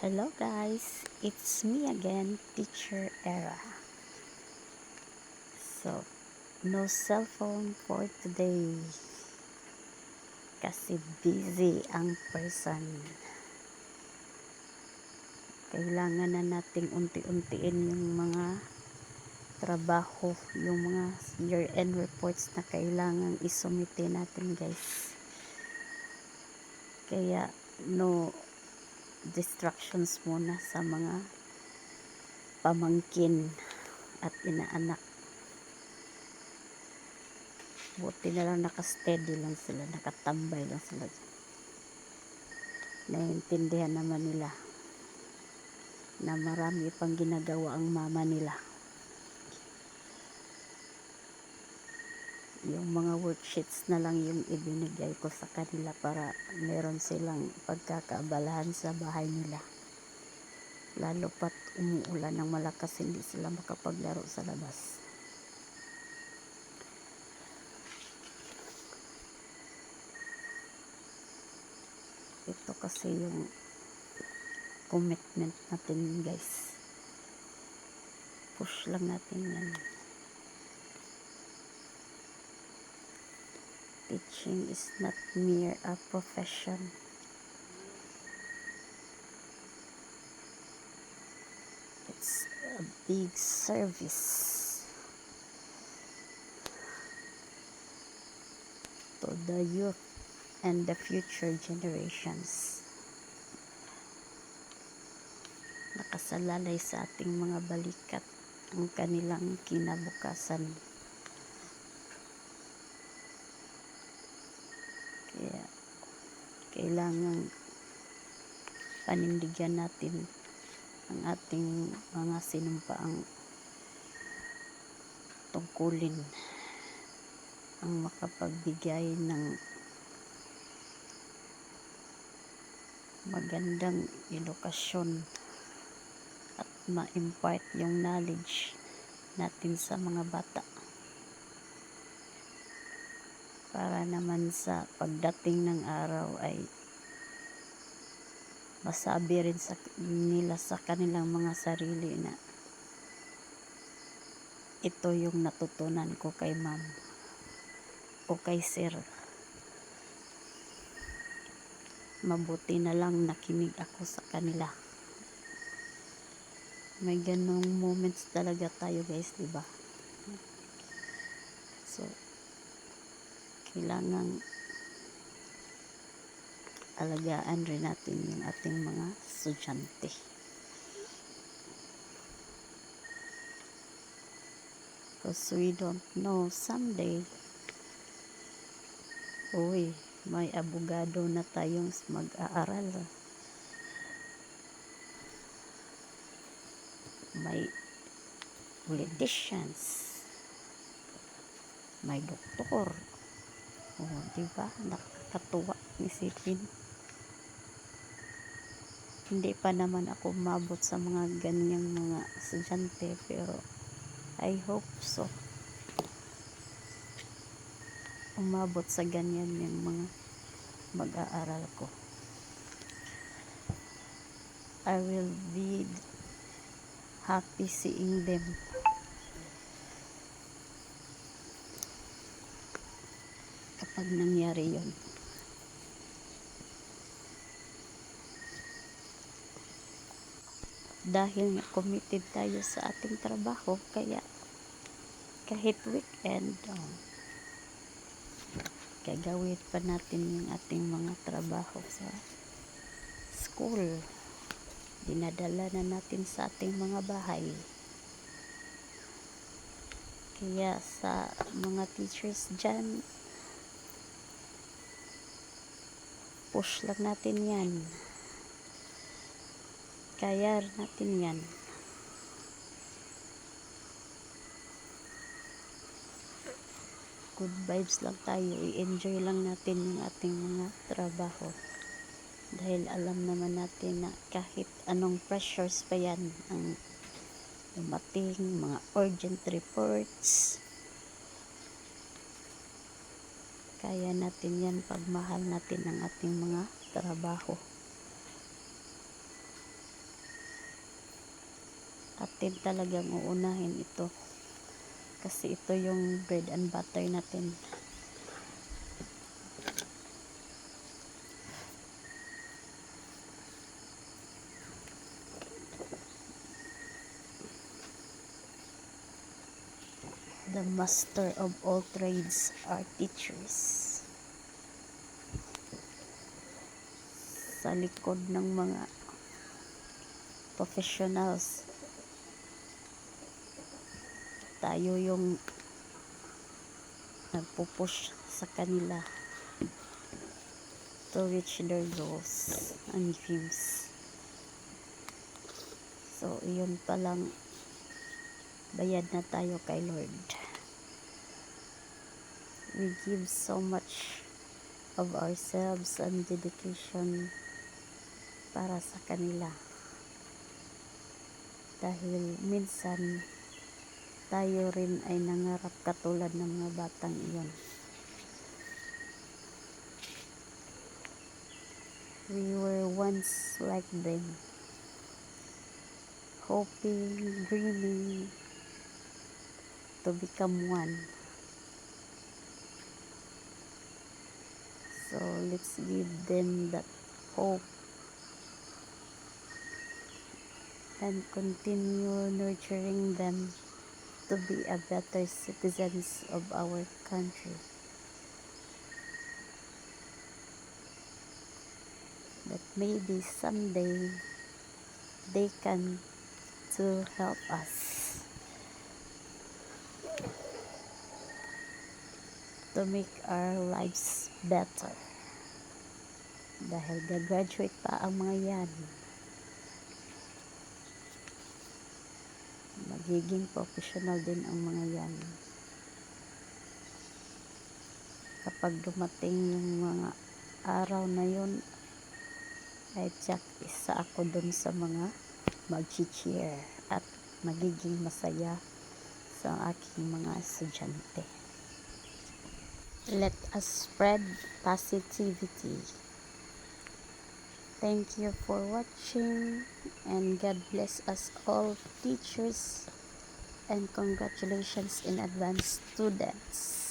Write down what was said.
Hello guys, it's me again, Teacher Era. So, no cell phone for today kasi busy ang person. Kailangan na nating unti-untiin yung mga trabaho, yung mga year-end reports na kailangan isumite natin guys. Kaya no distractions muna sa mga pamangkin at inaanak. Buti na lang nakasteady lang sila, nakatambay lang sila. Naiintindihan naman nila na marami pang ginagawa ang mama nila. Yung mga worksheets na lang yung ibinigay ko sa kanila para meron silang pagkakaabalahan sa bahay nila. Lalo pat umuulan ng malakas, hindi sila makapaglaro sa labas. Ito kasi yung commitment natin guys. Push lang natin yan. Teaching is not mere a profession. It's a big service to the youth and the future generations. Nakasalalay sa ating mga balikat ang kanilang kinabukasan. Kaya kailangan panindigan natin ang ating mga sinumpaang tungkulin ang makapagbigay ng magandang edukasyon at ma-impart yung knowledge natin sa mga bata para naman sa pagdating ng araw ay masabi rin sa nila sa kanilang mga sarili na ito yung natutunan ko kay ma'am o kay sir. Mabuti na lang nakinig ako sa kanila. May ganong moments talaga tayo guys, diba? So, kailangan alagaan rin natin yung ating mga estudyante. Because we don't know someday, uy, may abogado na tayong mag-aaral. May politicians, may doktor. O, diba? Nakakatuwa isipin. Hindi pa naman ako mabot sa mga ganyang mga estudyante, pero I hope so. Umabot sa ganyan yung mga mag-aaral ko. I will be happy seeing them. Kapag nangyari yun. Dahil nga committed tayo sa ating trabaho, kaya kahit weekend, gagawin pa natin yung ating mga trabaho sa school. Dinadala na natin sa ating mga bahay. Kaya sa mga teachers dyan, push lang natin yan. Kaya natin yan. Good vibes lang tayo. I-enjoy lang natin yung ating mga trabaho. Dahil alam naman natin na kahit anong pressures pa yan ang dumating, mga urgent reports, kaya natin yan pag mahal natin ang ating mga trabaho. atin talagang uunahin ito. Kasi ito yung bread and butter natin. The master of all trades are teachers. Sa likod ng mga professionals, tayo yung nagpupush sa kanila to reach their goals and dreams. So, iyon palang bayad na tayo kay Lord. We give so much of ourselves and dedication para sa kanila. Dahil minsan tayo rin ay nangarap katulad ng mga batang iyon. We were once like them, hoping, dreaming to become one. So let's give them that hope and continue nurturing them to be a better citizens of our country. That maybe someday they can to help us to make our lives better. Dahil gagraduate pa ang mga yan. Magiging professional din ang mga yan. Kapag dumating yung mga araw na yun, ay tiyak isa ako dun sa mga mag-cheer at magiging masaya sa aking mga estudyante. Let us spread positivity. Thank you for watching, and God bless us all teachers, and congratulations in advance students.